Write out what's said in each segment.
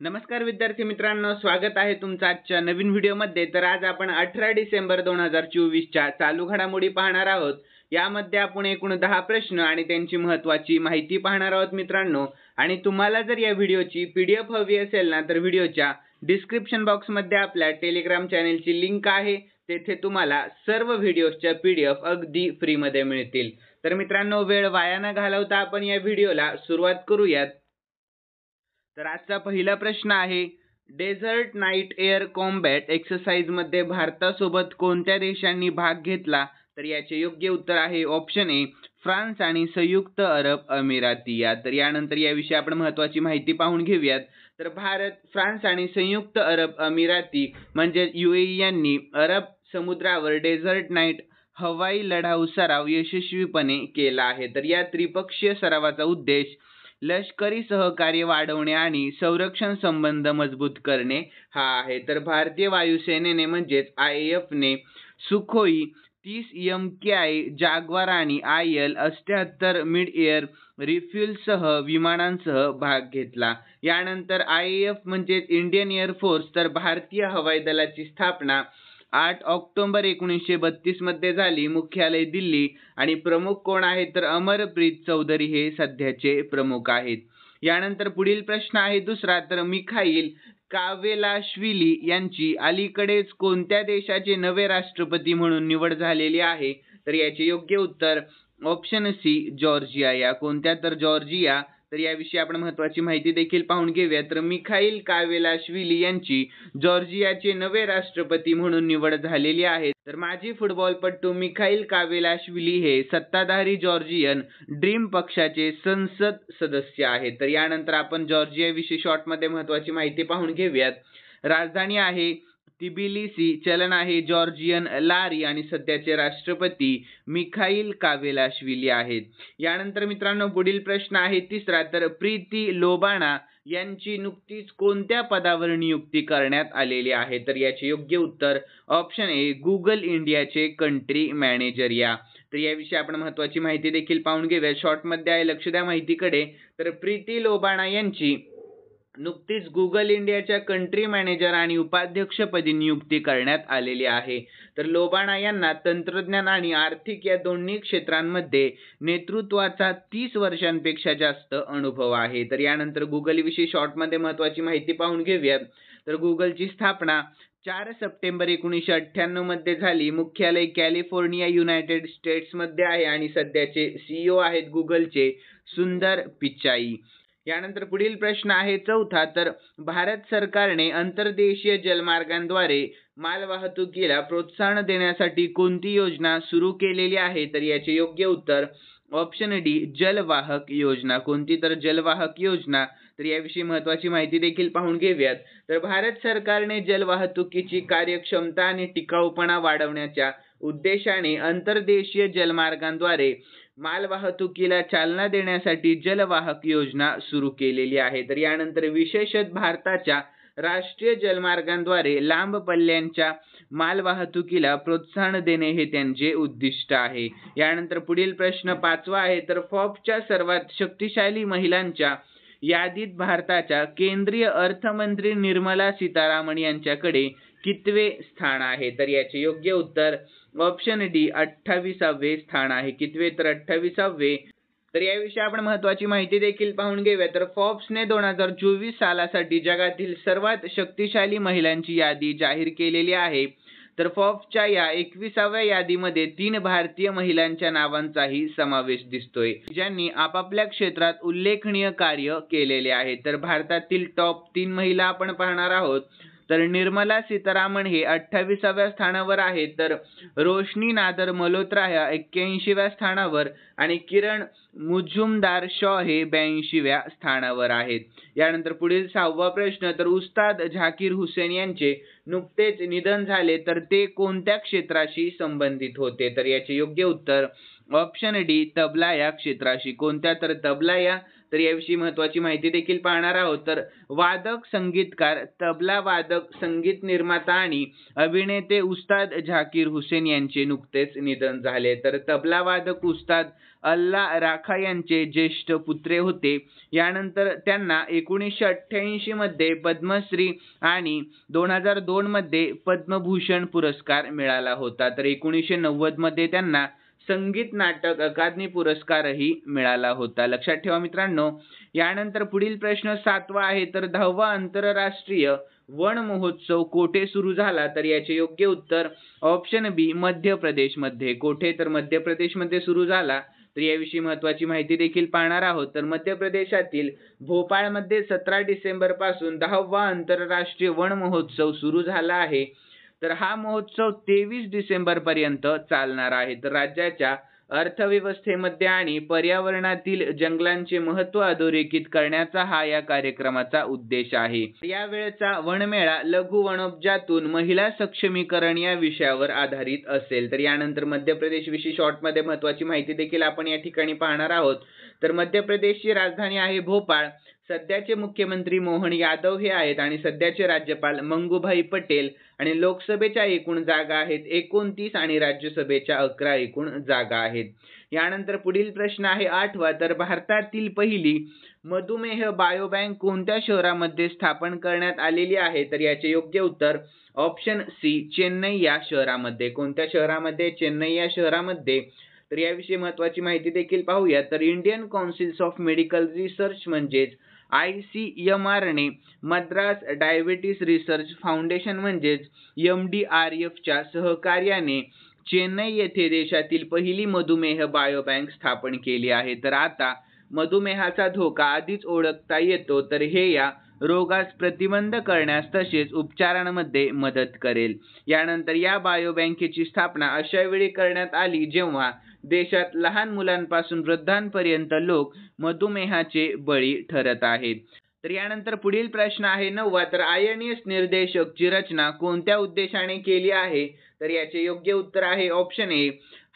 नमस्कार विद्यार्थी मित्रांनो, स्वागत आहे तुमचं आजच्या नवीन व्हिडिओमध्ये। तर आज आपण 18 डिसेंबर 2024 च्या चालू घडामोडी पाहणार आहोत। यामध्ये आपण एकूण 10 प्रश्न आणि त्यांची महत्त्वाची माहिती पाहणार आहोत मित्रांनो। आणि तुम्हाला जर या व्हिडिओची पीडीएफ हवी असेल ना, तर व्हिडिओच्या डिस्क्रिप्शन बॉक्समध्ये आपल्या टेलिग्राम चॅनलची लिंक आहे। तेथे तुम्हाला सर्व व्हिडिओच्या पीडीएफ अगदी फ्री मध्ये मिळतील। तर मित्रांनो, वेळ वाया न घालवता आपण या व्हिडिओला सुरुवात करूयात। तर आजचा पहिला प्रश्न आहे, desert night air combat exercise मध्ये भारतासोबत कोणत्या देशांनी भाग घेतला? तर याचे योग्य उत्तर आहे ऑप्शन ए, फ्रान्स आणि संयुक्त अरब अमिराती। तर यानंतर याविषयी आपण महत्त्वाची माहिती पाहून घेऊयात। तर भारत, फ्रान्स आणि संयुक्त अरब अमिराती म्हणजे UAE यांनी अरब समुद्रावर डेझर्ट नाईट हवाई लढाऊ सराव यशस्वीपणे केला आहे। तर या त्रिपक्षीय सरावाचा उद्देश लष्करी सहकार्य वाढवणे आणि संरक्षण संबंध मजबूत करणे हा आहे। तर भारतीय वायुसेनेने म्हणजेच IAF ने सुखोई 30 MKI जाग्वार आणि IL-78 मिड एअर रिफ्युएलसह विमानांसह भाग घेतला। यानंतर IAF म्हणजेच इंडियन एअर फोर्स, तर भारतीय हवाई दलाची स्थापना 8 ऑक्टोबर 1932 मध्ये झाली। मुख्यालय दिल्ली आणि प्रमुख कोण आहेत? तर अमरप्रीत चौधरी हे सध्याचे प्रमुख आहेत। यानंतर पुढील प्रश्न आहे दुसरा, तर मिखाईल कावेलाश्विली यांची अलीकडेच कोणत्या देशाचे नवे राष्ट्रपती म्हणून निवड झालेली आहे? तर याचे योग्य उत्तर ऑप्शन सी, जॉर्जिया। कोणत्या? तर जॉर्जिया। तर याविषयी आपण महत्त्वाची माहिती देखील पाहून घेऊया। तर मिखाईल कावेलाश्विली यांची जॉर्जियाचे नवे राष्ट्रपती म्हणून निवड झालेली आहे। तर माजी फुटबॉलपटू मिखाईल कावेलाश्विली हे सत्ताधारी जॉर्जियन ड्रीम पक्षाचे संसद सदस्य आहेत। तर यानंतर आपण जॉर्जियाविषयी शॉर्टमध्ये महत्त्वाची माहिती पाहून घेऊयात। राजधानी आहे तिबिलिसी, चलन आहे जॉर्जियन लारी आणि सध्याचे राष्ट्रपती मिखाईल कावेलाश्विली आहेत। यानंतर मित्रांनो, पुढील प्रश्न आहे तिसरा, तर प्रीती लोबाणा यांची नुकतीच कोणत्या पदावर नियुक्ती करण्यात आलेली आहे? तर याचे योग्य उत्तर ऑप्शन ए, गुगल इंडियाचे कंट्री मॅनेजर तर याविषयी आपण महत्त्वाची माहिती देखील पाहून घेऊया। शॉर्टमध्ये आहे, लक्ष द्या माहितीकडे। तर प्रीती लोबाणा यांची नुकतीच गुगल इंडियाच्या कंट्री मॅनेजर आणि उपाध्यक्षपदी नियुक्ती करण्यात आलेली आहे। तर लोबाणा यांना तंत्रज्ञान आणि आर्थिक या दोन्ही क्षेत्रांमध्ये नेतृत्वाचा 30 वर्षांपेक्षा जास्त अनुभव आहे। तर यानंतर गुगल विषयी शॉर्टमध्ये महत्त्वाची माहिती पाहून घेऊयात। तर गुगलची स्थापना 4 सप्टेंबर 1998 मध्ये झाली। मुख्यालय कॅलिफोर्निया, युनायटेड स्टेट्स मध्ये आहे आणि सध्याचे CEO आहेत गुगलचे सुंदर पिचाई। यानंतर पुढील प्रश्न आहे चौथा, तर भारत सरकारने अंतर्देशीय जलमार्गांद्वारे मालवाहतुकीला प्रोत्साहन देण्यासाठी कोणती योजना सुरू केलेली आहे? तर याचे योग्य उत्तर ऑप्शन डी, जलवाहक योजना। कोणती? तर जलवाहक योजना। तर याविषयी महत्त्वाची माहिती देखील पाहून घेऊयात। तर भारत सरकारने जलवाहतुकीची कार्यक्षमता आणि टिकाऊपणा वाढवण्याच्या उद्देशाने अंतर्देशीय जलमार्गांद्वारे मालवाहतुकीला चालना देण्यासाठी जलवाहक योजना सुरू केलेली आहे। तर यानंतर विशेषतः भारताच्या राष्ट्रीय जलमार्गांद्वारे लांब पल्ल्यांच्या मालवाहतुकीला प्रोत्साहन देणे हे त्यांचे उद्दिष्ट आहे। यानंतर पुढील प्रश्न पाचवा आहे, तर फॉर्ब्सच्या सर्वात शक्तिशाली महिलांच्या यादीत भारताच्या केंद्रीय अर्थमंत्री निर्मला सीतारामन यांच्याकडे कितवे स्थान आहे? तर याचे योग्य उत्तर ऑप्शन डी, 28वे स्थान आहे। कितवे? तर 28वे। तर याविषयी आपण महत्त्वाची माहिती देखील पाहून घेऊया। तर फॉर्ब्सने 2024 सालासाठी जगातील सर्वात शक्तिशाली महिलांची यादी जाहीर केलेली आहे। तर फॉर्ब्सच्या या 21व्या यादीमध्ये 3 भारतीय महिलांच्या नावांचाही समावेश दिसतोय, ज्यांनी आपापल्या क्षेत्रात उल्लेखनीय कार्य केलेले आहे। तर भारतातील टॉप 3 महिला आपण पाहणार आहोत। तर निर्मला सीतारामन हे 28व्या स्थानावर आहेत। तर रोशनी नादर मल्होत्रा ह्या 81व्या स्थानावर आणि किरण मुजुमदार शॉ हे 82व्या स्थानावर आहेत। यानंतर पुढील 6वा प्रश्न, तर उस्ताद झाकीर हुसेन यांचे नुकतेच निधन झाले, तर ते कोणत्या क्षेत्राशी संबंधित होते? तर याचे योग्य उत्तर ऑप्शन डी, तबला या क्षेत्राशी। कोणत्या? तर तबला या। तर याविषयी महत्त्वाची माहिती देखील पाहणार आहोत. तर वादक, संगीतकार, तबला वादक, संगीत निर्माता आणि अभिनेते उस्ताद झाकीर हुसेन यांचे नुकतेच निधन झाले. तर तबला वादक उस्ताद अल्ला राखा यांचे ज्येष्ठ पुत्र होते. यानंतर त्यांना 1988 मध्ये पद्मश्री आणि 2002 मध्ये पद्मभूषण पुरस्कार मिळाला होता. तर 1990 मध्ये त्यांना संगीत नाटक अकादमी पुरस्कारही मिळाला होता. लक्षात ठेवा मित्रांनो. यानंतर पुढील प्रश्न 7वा आहे. तर 10वा आंतरराष्ट्रीय वन महोत्सव कोठे सुरू झाला? तर याचे योग्य उत्तर ऑप्शन बी मध्य प्रदेशमध्ये. कोठे? तर मध्य प्रदेशमध्ये सुरू झाला. तर याविषयी महत्त्वाची माहिती देखील पाहणार आहोत. तर मध्य प्रदेशातील भोपाळमध्ये 17 डिसेंबर पासून 10वा आंतरराष्ट्रीय वन महोत्सव सुरू झाला आहे. तर हा महोत्सव 23 डिसेंबर पर्यंत चालणार आहे. तर राज्याच्या अर्थव्यवस्थेमध्ये आणि पर्यावरणातील जंगलांचे महत्त्व अधोरेखित करण्याचा हा या कार्यक्रमाचा उद्देश आहे. या वेळचा वनमेळा लघु वनोपजातून महिला सक्षमीकरण या विषयावर आधारित असेल. तर यानंतर मध्य प्रदेश विषयी शॉर्टमध्ये महत्त्वाची माहिती देखील आपण या ठिकाणी पाहणार आहोत. तर मध्य प्रदेशची राजधानी आहे भोपाळ. सध्याचे मुख्यमंत्री मोहन यादव हे आहेत आणि सध्याचे राज्यपाल मंगूभाई पटेल. आणि लोकसभेच्या एकूण जागा आहेत 29 आणि राज्यसभेच्या 11 एकूण जागा आहेत. यानंतर पुढील प्रश्न आहे 8वा. तर भारतातील पहिली मधुमेह बायोबँक कोणत्या शहरामध्ये स्थापन करण्यात आलेली आहे? तर याचे योग्य उत्तर ऑप्शन सी चेन्नई या शहरामध्ये. कोणत्या शहरामध्ये? चेन्नई या शहरामध्ये. तर याविषयी महत्त्वाची माहिती देखील पाहूया. तर Indian councils of medical research म्हणजेच ICMR ने मद्रास डायबिटीस रिसर्च फाउंडेशन म्हणजेच MDRF च्या सहकार्याने चेन्नई येथे देशातील पहिली मधुमेह बायोबँक स्थापन केली आहे. तर आता मधुमेहाचा धोका आधीच ओळखता येतो. तर हे या रोगास प्रतिबंध करण्यास तसेच उपचारांमध्ये मदत करेल. यानंतर या बायोबँकेची स्थापना अशा वेळी करण्यात आली जेव्हा देशात लहान मुलांपासून वृद्धांपर्यंत लोक मधुमेहाचे बळी ठरत आहेत. तर यानंतर पुढील प्रश्न आहे 9वा. तर INS निर्देशकची रचना कोणत्या उद्देशाने केली आहे? तर याचे योग्य उत्तर आहे ऑप्शन ए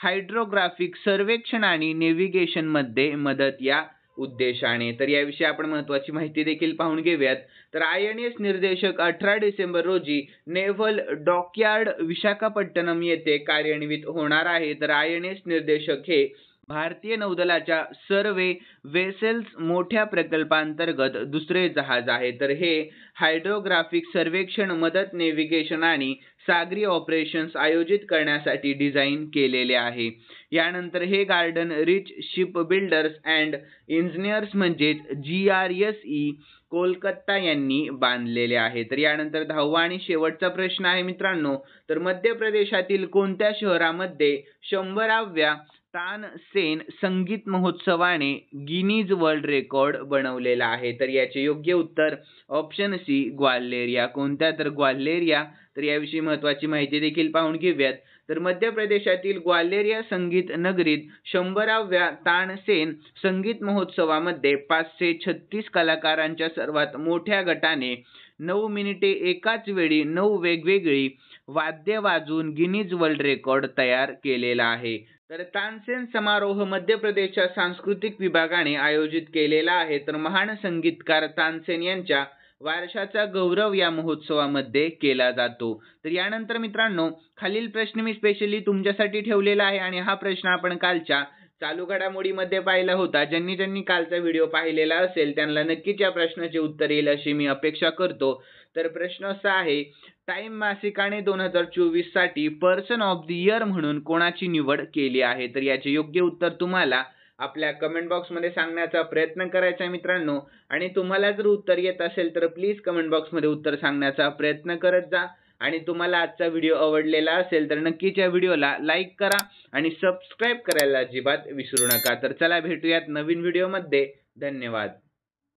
हायड्रोग्राफिक सर्वेक्षण आणि नेव्हिगेशन मध्ये मदत या उद्देशाने. तर याविषयी आपण महत्त्वाची माहिती देखील पाहून घेऊयात. तर INS निर्देशक 18 डिसेंबर रोजी नेव्हल डॉकयार्ड विशाखापट्टणम येथे कार्यान्वित होणार आहे. तर INS निर्देशक हे भारतीय नौदलाच्या सर्वे वेसेल्स मोठ्या प्रकल्पांतर्गत दुसरे जहाज आहे. तर हे हायड्रोग्राफिक सर्वेक्षण, मदत, नेव्हिगेशन आणि सागरी ऑपरेशन्स आयोजित करण्यासाठी डिझाईन केलेले आहे. यानंतर हे garden rich ship builders and engineers म्हणजेच GRSE कोलकाता यांनी बांधलेले आहे. तर यानंतर 10वा आणि शेवटचा प्रश्न आहे मित्रांनो. तर मध्य प्रदेशातील कोणत्या शहरामध्ये 100व्या तानसेन संगीत महोत्सवाने गिनीज वर्ल्ड रेकॉर्ड बनवलेला आहे? तर याचे योग्य उत्तर ऑप्शन सी ग्वाल्हेर. कोणत्या? तर ग्वाल्हेर. तर याविषयी महत्त्वाची माहिती देखील पाहून घेऊयात. तर मध्य प्रदेशातील ग्वाल्हेर या संगीत नगरीत 100व्या तानसेन संगीत महोत्सवामध्ये 536 कलाकारांच्या सर्वात मोठ्या गटाने 9 मिनिटे एकाच वेळी 9 वेगवेगळी वाद्य वाजवून गिनीज वर्ल्ड रेकॉर्ड तयार केलेला आहे. तर तानसेन समारोह मध्य प्रदेशच्या सांस्कृतिक विभागाने आयोजित केलेला आहे. तर महान संगीतकार तानसेन यांच्या वारशाचा गौरव या महोत्सवामध्ये केला जातो. तर यानंतर मित्रांनो खालील प्रश्न मी स्पेशली तुमच्यासाठी ठेवलेला आहे आणि हा प्रश्न आपण कालच्या चालू घडामोडीमध्ये पाहिला होता. ज्यांनी कालचा व्हिडिओ पाहिलेला असेल त्यांना नक्कीच या प्रश्नाचे उत्तर येईल अशी मी अपेक्षा करतो. तर प्रश्न असा आहे, टाइम मासिकाने 2024 साठी पर्सन ऑफ द इयर म्हणून कोणाची निवड केली आहे? तर याचे योग्य उत्तर तुम्हाला आपल्या कमेंट बॉक्समध्ये सांगण्याचा प्रयत्न करायचा आहे मित्रांनो. आणि तुम्हाला जर उत्तर येत असेल तर प्लीज कमेंट बॉक्समध्ये उत्तर सांगण्याचा प्रयत्न करत जा. आणि तुम्हाला आजचा व्हिडिओ आवडलेला असेल तर नक्कीच या व्हिडिओला लाईक करा आणि सबस्क्राईब करायला अजिबात विसरू नका. तर चला भेटूयात नवीन व्हिडिओमध्ये. धन्यवाद.